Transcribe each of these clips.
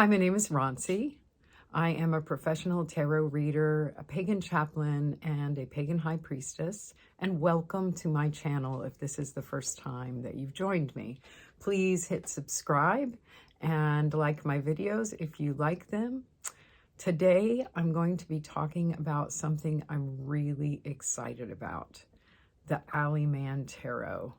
Hi, my name is Ronci. I am a professional tarot reader, a pagan chaplain, and a pagan high priestess. And welcome to my channel if this is the first time that you've joined me. Please hit subscribe and like my videos if you like them. Today, I'm going to be talking about something I'm really excited about, the Alleyman Tarot.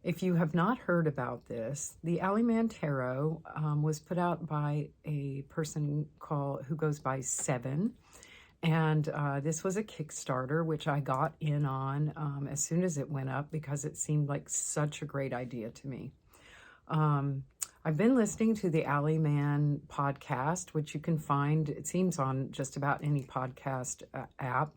If you have not heard about this, the Alleyman Tarot was put out by a person who goes by Seven. And this was a Kickstarter, which I got in on as soon as it went up because it seemed like such a great idea to me. I've been listening to the Alleyman podcast, which you can find, it seems, on just about any podcast app.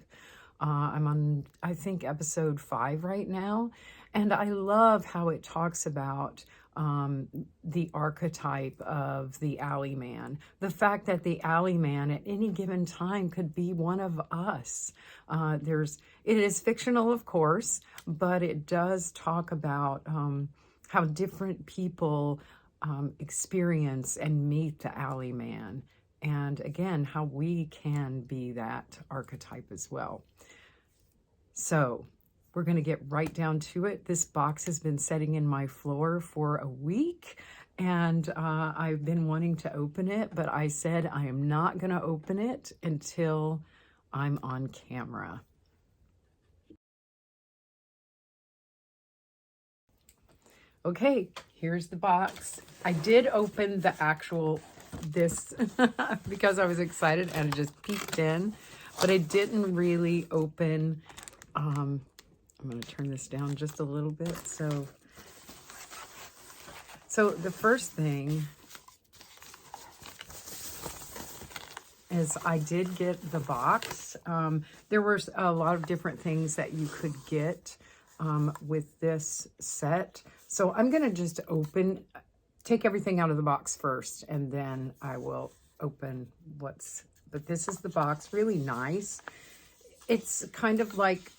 I'm on, I think, episode 5 right now. And I love how it talks about the archetype of the Alleyman. The fact that the Alleyman at any given time could be one of us. It is fictional, of course, but it does talk about how different people experience and meet the Alleyman. And again, how we can be that archetype as well. So we're going to get right down to it. This box has been sitting in my floor for a week, and I've been wanting to open it, but I said I am not going to open it until I'm on camera. Okay, here's the box. I did open the actual this because I was excited and I just peeked in, but I didn't really open. I'm going to turn this down just a little bit. So the first thing is I did get the box. There were a lot of different things that you could get with this set. So I'm going to just take everything out of the box first, and then I will open but this is the box, really nice. It's kind of like,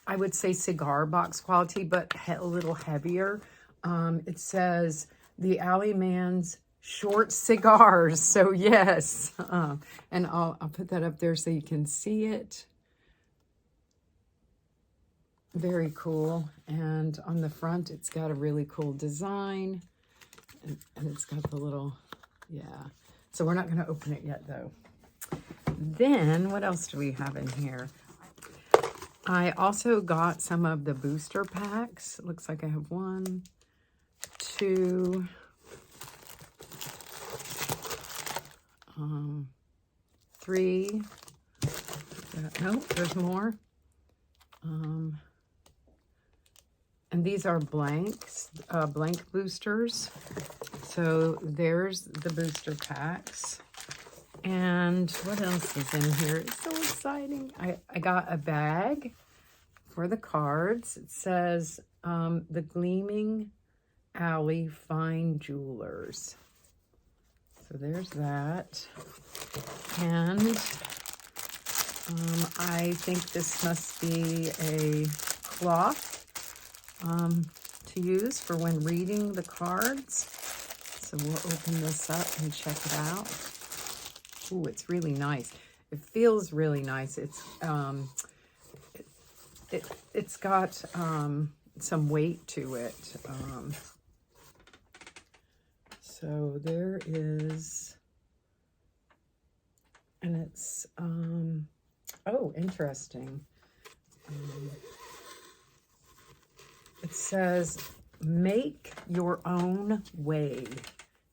I would say, cigar box quality, but a little heavier. It says the Alleyman's short cigars. So yes, and I'll put that up there so you can see it. Very cool. And on the front, it's got a really cool design, and it's got the little, yeah. So we're not going to open it yet, though. Then what else do we have in here? I also got some of the booster packs. It looks like I have 1, 2, 3. Nope, there's more. And these are blanks, blank boosters. So there's the booster packs. And what else is in here? It's so exciting. I got a bag for the cards. It says the Gleaming Alley Fine Jewelers. So there's that. And I think this must be a cloth to use for when reading the cards. So we'll open this up and check it out. Ooh, it's really nice. It feels really nice. It's got some weight to it. So there is, and it's oh, interesting. It says, "Make your own way,"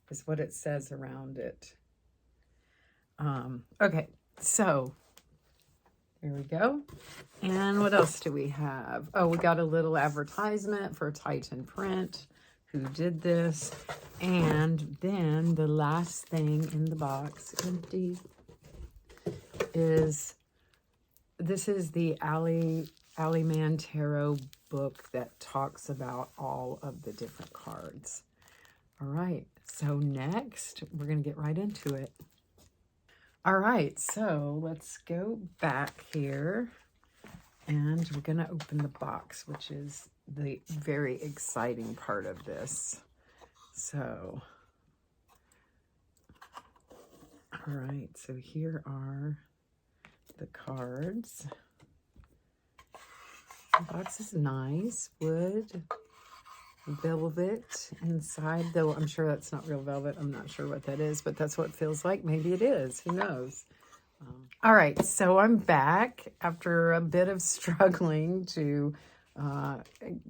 is what it says around it. Okay, so here we go. And what else do we have? Oh, we got a little advertisement for Titan Print, who did this. And then the last thing in the box, empty, is this is the Alleyman Tarot book that talks about all of the different cards. All right, so next we're going to get right into it. All right, so let's go back here, and we're going to open the box, which is the very exciting part of this. So All right, so here are the cards. The box is nice, wood, velvet inside, though I'm sure that's not real velvet. I'm not sure what that is, but that's what it feels like. Maybe it is. Who knows? All right, so I'm back after a bit of struggling to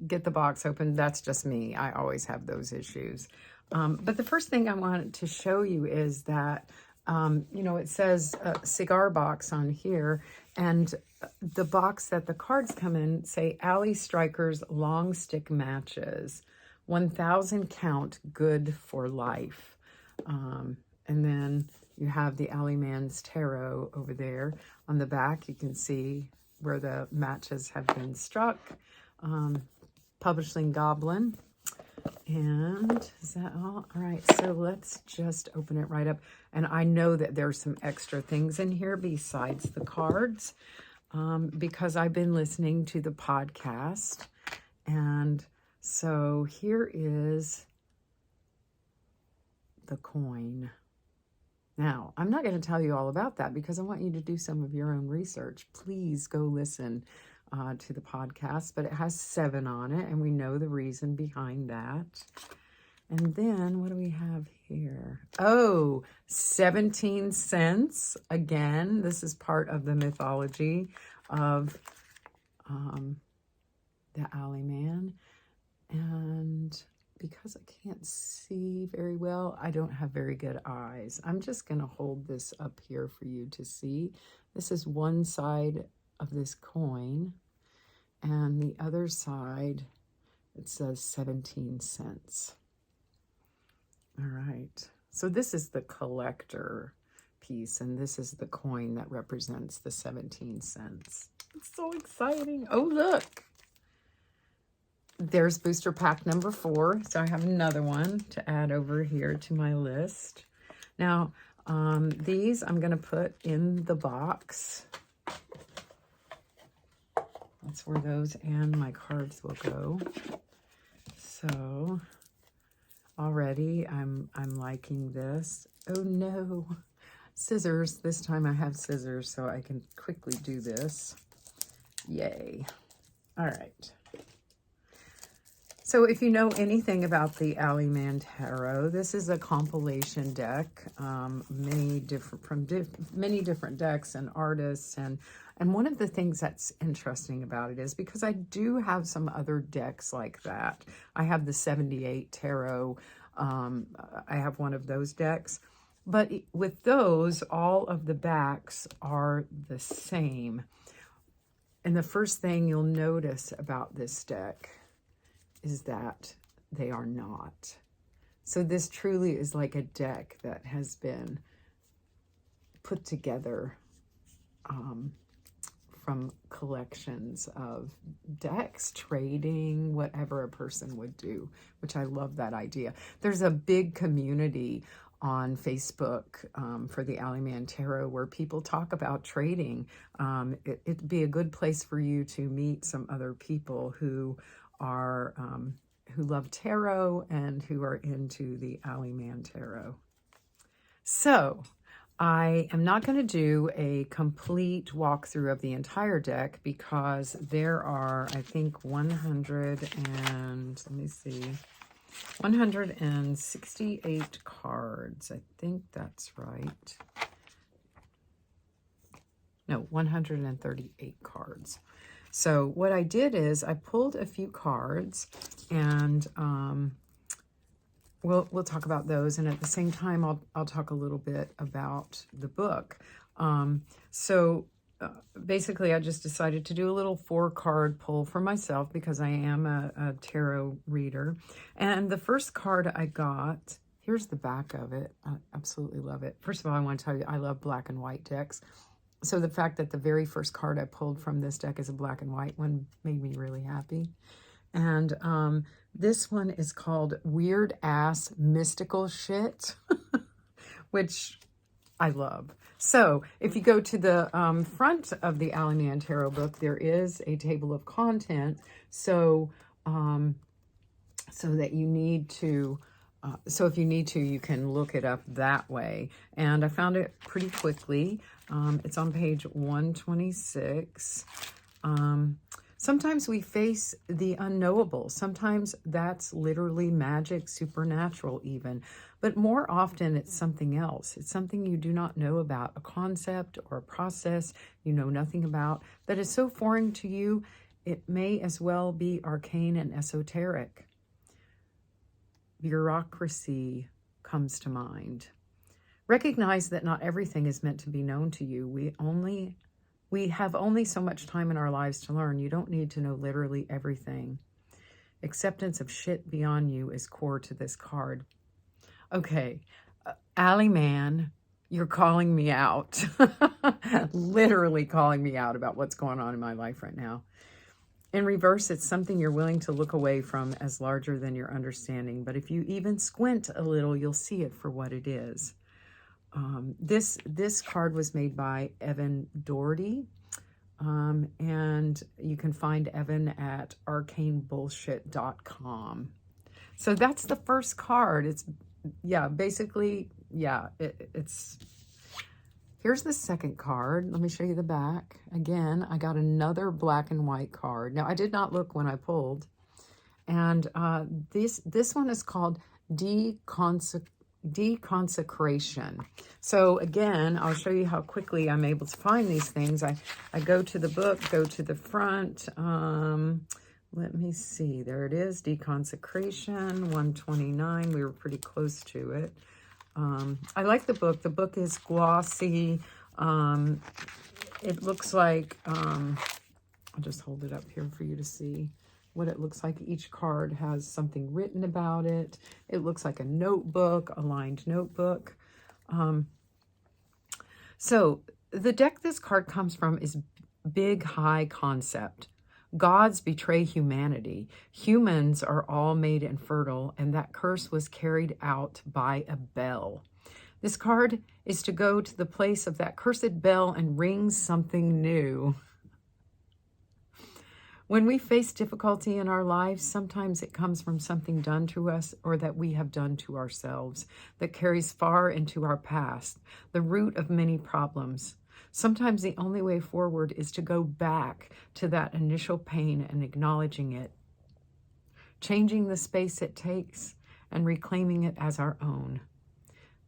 get the box open. That's just me. I always have those issues. But the first thing I wanted to show you is that, you know, it says cigar box on here, and the box that the cards come in say Alley Strikers Long Stick Matches, 1,000 count, good for life. And then you have the Alleyman's Tarot over there. On the back, you can see where the matches have been struck. Publishing Goblin. And is that all? All right, so let's just open it right up. And I know that there's some extra things in here besides the cards, because I've been listening to the podcast. And so here is the coin. Now, I'm not going to tell you all about that because I want you to do some of your own research. Please go listen to the podcast, but it has 7 on it, and we know the reason behind that. And then what do we have here? Oh, 17 cents. Again, this is part of the mythology of the Alleyman. And because I can't see very well, I don't have very good eyes. I'm just going to hold this up here for you to see. This is one side of this coin, and the other side, it says 17 cents. All right, so this is the collector piece, and this is the coin that represents the 17 cents. It's so exciting. Oh, look. There's booster pack number 4. So I have another one to add over here to my list. Now, these I'm going to put in the box. That's where those and my cards will go. So already I'm liking this. Oh no, scissors. This time I have scissors so I can quickly do this. Yay. All right. So if you know anything about the Alleyman Tarot, this is a compilation deck, many different decks and artists. And one of the things that's interesting about it is because I do have some other decks like that. I have the 78 Tarot. I have one of those decks. But with those, all of the backs are the same. And the first thing you'll notice about this deck is that they are not. So this truly is like a deck that has been put together from collections of decks, trading, whatever a person would do, which I love that idea. There's a big community on Facebook for the Alleyman Tarot where people talk about trading. It'd be a good place for you to meet some other people who are who love tarot and who are into the Alleyman Tarot. So I am not going to do a complete walkthrough of the entire deck because there are, I think, 168 cards. I think that's right. No, 138 cards. So what I did is I pulled a few cards, and we'll talk about those. And at the same time, I'll talk a little bit about the book. Basically, I just decided to do a little 4-card pull for myself because I am a tarot reader. And the first card I got, here's the back of it. I absolutely love it. First of all, I want to tell you, I love black and white decks. So the fact that the very first card I pulled from this deck is a black and white one made me really happy. And this one is called Weird Ass Mystical Shit, which I love. So if you go to the front of the Alleyman Tarot book, there is a table of content. So that you need to So if you need to, you can look it up that way. And I found it pretty quickly. It's on page 126. Sometimes we face the unknowable. Sometimes that's literally magic, supernatural even. But more often it's something else. It's something you do not know about, a concept or a process you know nothing about that is so foreign to you, it may as well be arcane and esoteric. Bureaucracy comes to mind. Recognize that not everything is meant to be known to you. We have only so much time in our lives to learn. You don't need to know literally everything. Acceptance of shit beyond you is core to this card. Okay, Alleyman, you're calling me out. Literally calling me out about what's going on in my life right now. In reverse, it's something you're willing to look away from as larger than your understanding. But if you even squint a little, you'll see it for what it is. This card was made by Evan Doherty. And you can find Evan at arcanebullshit.com. So that's the first card. It's, yeah, basically, yeah, it's... Here's the second card. Let me show you the back. Again, I got another black and white card. Now, I did not look when I pulled. And this one is called Deconsecration. So again, I'll show you how quickly I'm able to find these things. I go to the book, go to the front. Let me see. There it is, Deconsecration, 129. We were pretty close to it. I like the book. The book is glossy. It looks like, I'll just hold it up here for you to see what it looks like. Each card has something written about it. It looks like a notebook, a lined notebook. So the deck this card comes from is Big High Concept. Gods betray humanity. Humans are all made infertile, and that curse was carried out by a bell. This card is to go to the place of that cursed bell and ring something new. When we face difficulty in our lives, sometimes it comes from something done to us or that we have done to ourselves that carries far into our past, the root of many problems. Sometimes the only way forward is to go back to that initial pain and acknowledging it, changing the space it takes and reclaiming it as our own.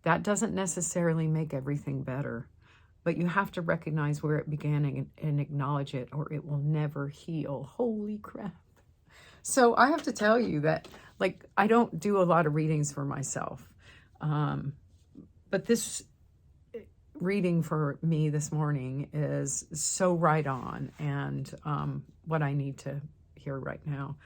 That doesn't necessarily make everything better, but you have to recognize where it began and acknowledge it, or it will never heal. Holy crap. So I have to tell you that, like, I don't do a lot of readings for myself, but this reading for me this morning is so right on, and what I need to hear right now.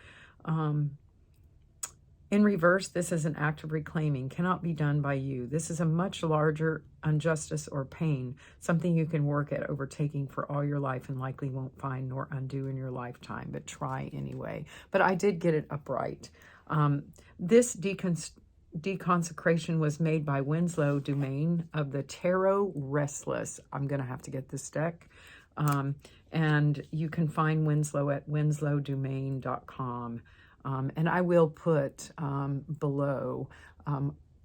In reverse, this is an act of reclaiming, cannot be done by you. This is a much larger injustice or pain, something you can work at overtaking for all your life and likely won't find nor undo in your lifetime, but try anyway. But I did get it upright. This deconsecration was made by Winslow Dumaine of the Tarot Restless. I'm going to have to get this deck. And you can find Winslow at winslowdumaine.com. And I will put below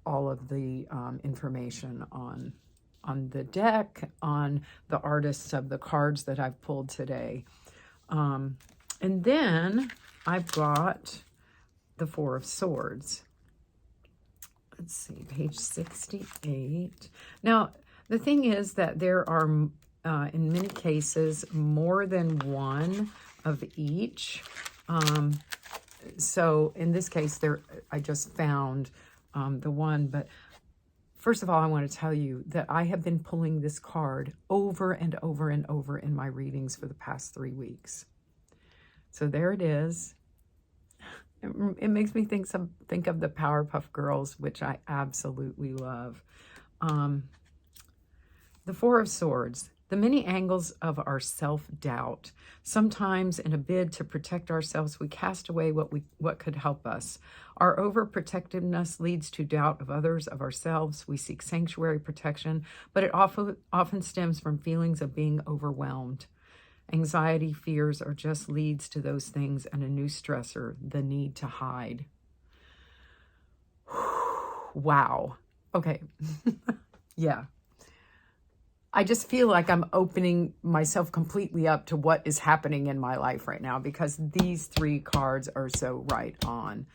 all of the information on the deck, on the artists of the cards that I've pulled today. And then I've got the Four of Swords. Let's see, page 68. Now, the thing is that there are, in many cases, more than one of each. So in this case, I just found the one. But first of all, I want to tell you that I have been pulling this card over and over and over in my readings for the past 3 weeks. So there it is. It makes me think of the Powerpuff Girls, which I absolutely love. The Four of Swords. The many angles of our self-doubt. Sometimes in a bid to protect ourselves, we cast away what could help us. Our overprotectiveness leads to doubt of others, of ourselves. We seek sanctuary protection, but it often stems from feelings of being overwhelmed. Anxiety, fears, or just leads to those things and a new stressor, the need to hide. wow. Okay. Yeah. I just feel like I'm opening myself completely up to what is happening in my life right now, because these three cards are so right on.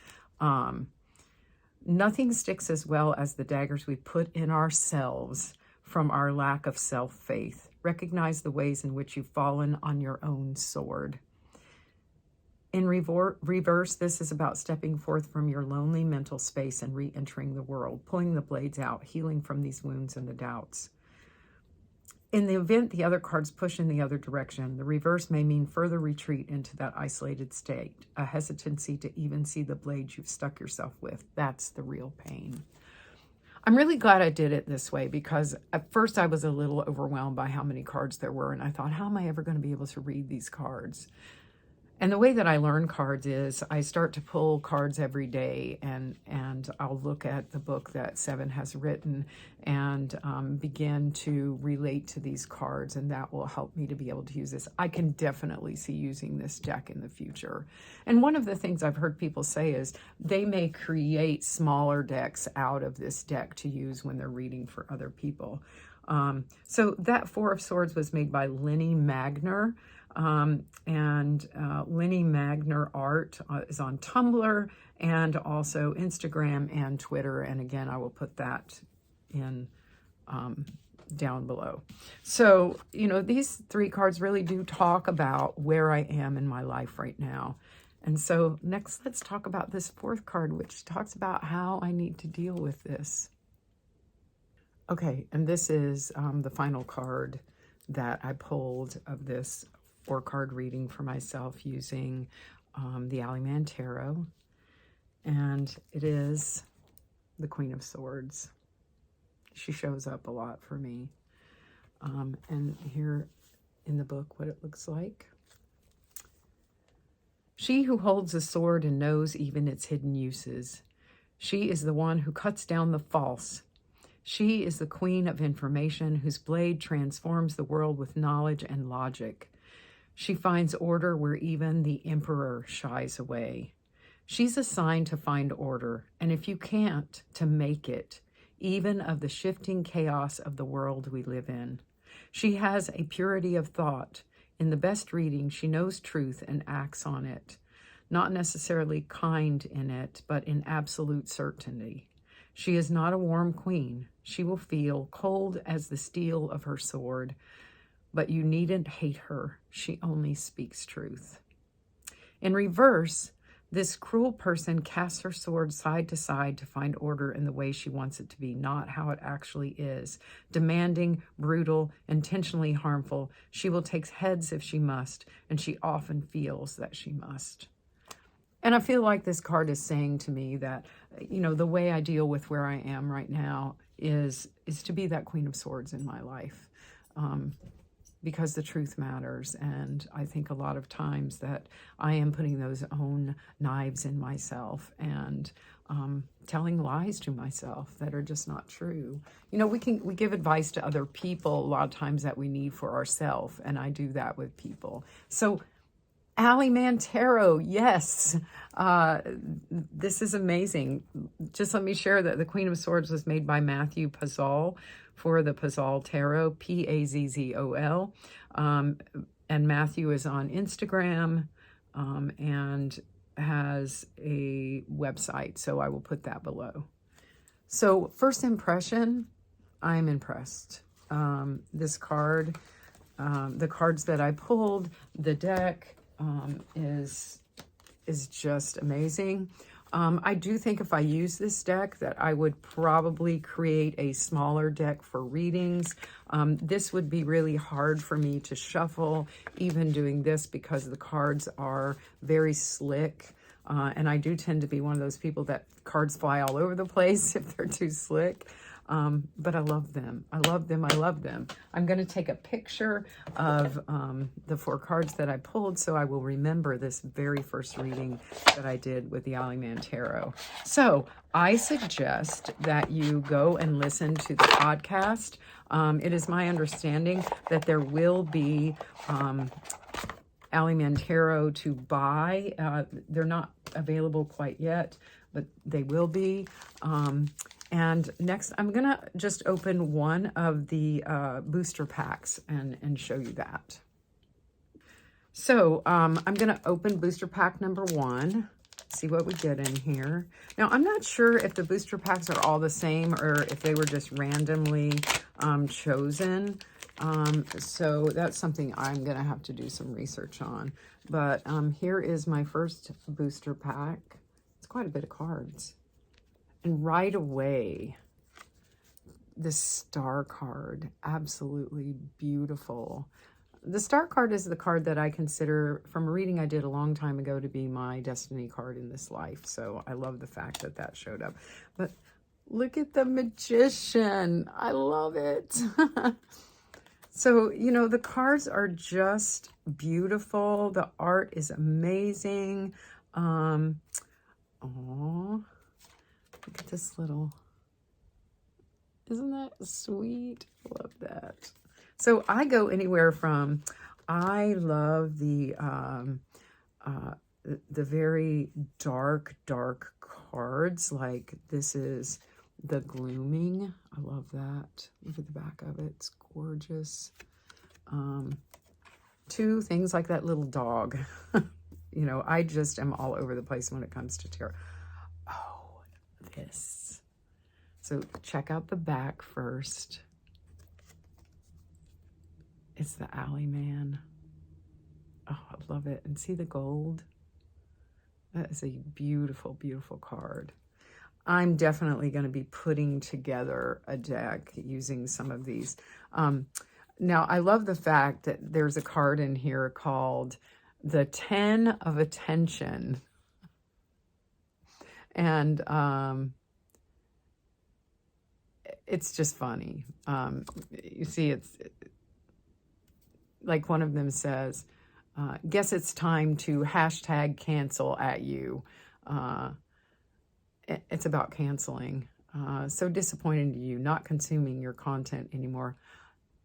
Nothing sticks as well as the daggers we put in ourselves from our lack of self-faith. Recognize the ways in which you've fallen on your own sword. In reverse, this is about stepping forth from your lonely mental space and re-entering the world, pulling the blades out, healing from these wounds and the doubts. In the event the other cards push in the other direction, the reverse may mean further retreat into that isolated state, a hesitancy to even see the blades you've stuck yourself with. That's the real pain. I'm really glad I did it this way, because at first I was a little overwhelmed by how many cards there were, and I thought, how am I ever going to be able to read these cards? And the way that I learn cards is I start to pull cards every day, and I'll look at the book that Seven has written and begin to relate to these cards, and that will help me to be able to use this. I can definitely see using this deck in the future. And one of the things I've heard people say is they may create smaller decks out of this deck to use when they're reading for other people. So that Four of Swords was made by Lenny Magner. Lenny Magner art is on Tumblr and also Instagram and Twitter. And again, I will put that in down below. So, you know, these three cards really do talk about where I am in my life right now. And so next, let's talk about this fourth card, which talks about how I need to deal with this. Okay, and this is the final card that I pulled of this 4-card reading for myself using the Alleyman Tarot. And it is the Queen of Swords. She shows up a lot for me. And here in the book, what it looks like. She who holds a sword and knows even its hidden uses. She is the one who cuts down the false. She is the queen of information whose blade transforms the world with knowledge and logic. She finds order where even the emperor shies away. She's assigned to find order, and if you can't, to make it, even of the shifting chaos of the world we live in. She has a purity of thought. In the best reading, she knows truth and acts on it, not necessarily kind in it, but in absolute certainty. She is not a warm queen. She will feel cold as the steel of her sword, but you needn't hate her. She only speaks truth. In reverse, this cruel person casts her sword side to side to find order in the way she wants it to be, not how it actually is. Demanding, brutal, intentionally harmful, she will take heads if she must, and she often feels that she must. And I feel like this card is saying to me that, you know, the way I deal with where I am right now is to be that Queen of Swords in my life. Because the truth matters, and I think a lot of times that I am putting those own knives in myself and telling lies to myself that are just not true. You know, we give advice to other people a lot of times that we need for ourselves, and I do that with people. So Alleyman Tarot, yes, this is amazing. Just let me share that the Queen of Swords was made by Matthew Pazzol for the Pazzol Tarot, Pazzol. And Matthew is on Instagram and has a website, so I will put that below. So first impression, I'm impressed. This card, the cards that I pulled, the deck, is just amazing. I do think if I use this deck that I would probably create a smaller deck for readings. This would be really hard for me to shuffle, even doing this, because the cards are very slick. And I do tend to be one of those people that cards fly all over the place if they're too slick. But I love them. I love them. I love them. I'm going to take a picture of the 4 cards that I pulled, so I will remember this very first reading that I did with the Alleyman Tarot. So I suggest that you go and listen to the podcast. It is my understanding that there will be Alleyman Tarot to buy. They're not available quite yet, but they will be. And next, I'm going to just open one of the booster packs and show you that. So I'm going to open booster pack number 1, see what we get in here. Now, I'm not sure if the booster packs are all the same or if they were just randomly chosen. So that's something I'm going to have to do some research on. But here is my first booster pack. It's quite a bit of cards. And right away, this star card, absolutely beautiful. The star card is the card that I consider, from a reading I did a long time ago, to be my destiny card in this life. So I love the fact that that showed up. But look at the Magician. I love it. So, you know, the cards are just beautiful. The art is amazing. Oh, look at this little, isn't that sweet? Love that. So I go anywhere from, I love the very dark cards. Like this is the Glooming. I love that. Look at the back of it. It's gorgeous. To things like that little dog. You know, I just am all over the place when it comes to tarot. Oh, this. So check out the back first. It's the Alleyman. Oh, I love it. And see the gold? That is a beautiful, beautiful card. I'm definitely going to be putting together a deck using some of these. Now, I love the fact that there's a card in here called the 10 of Attention. And it's just funny. You see, it's like one of them says, guess it's time to hashtag cancel at you. It's about canceling. So disappointed in you, not consuming your content anymore.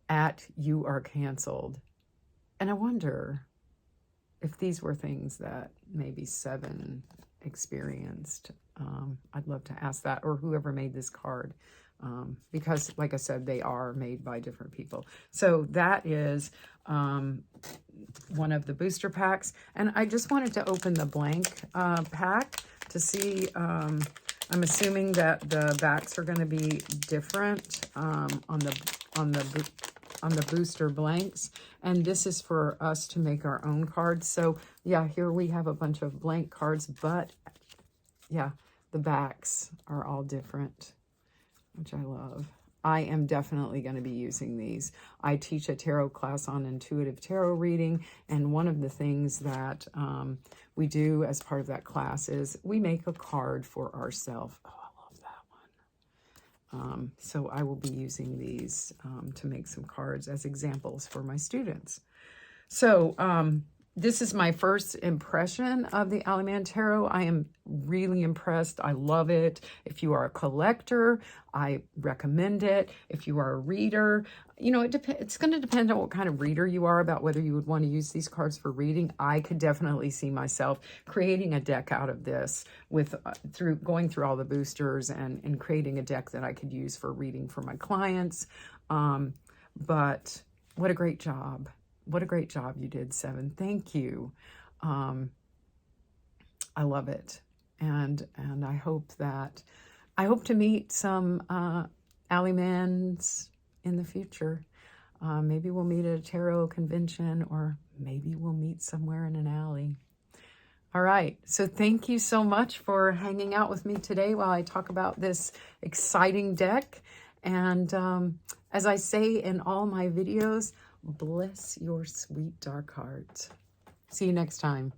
At you are canceled. And I wonder if these were things that maybe Seven experienced. I'd love to ask that, or whoever made this card. Because, like I said, they are made by different people. So that is one of the booster packs. And I just wanted to open the blank pack to see. I'm assuming that the backs are going to be different on the booster blanks. And this is for us to make our own cards. So, yeah, here we have a bunch of blank cards. But, yeah, the backs are all different, which I love. I am definitely going to be using these. I teach a tarot class on intuitive tarot reading, and one of the things that we do as part of that class is we make a card for ourselves. Oh, I love that one. So I will be using these to make some cards as examples for my students. So this is my first impression of the Alleyman Tarot. I am really impressed. I love it. If you are a collector, I recommend it. If you are a reader, you know, it's going to depend on what kind of reader you are about whether you would want to use these cards for reading. I could definitely see myself creating a deck out of this with going through all the boosters and creating a deck that I could use for reading for my clients. But what a great job. What a great job you did, Seven. Thank you. I love it. And I hope to meet some Alleymans in the future. Maybe we'll meet at a tarot convention, or maybe we'll meet somewhere in an alley. All right. So thank you so much for hanging out with me today while I talk about this exciting deck. And as I say in all my videos, bless your sweet dark heart. See you next time.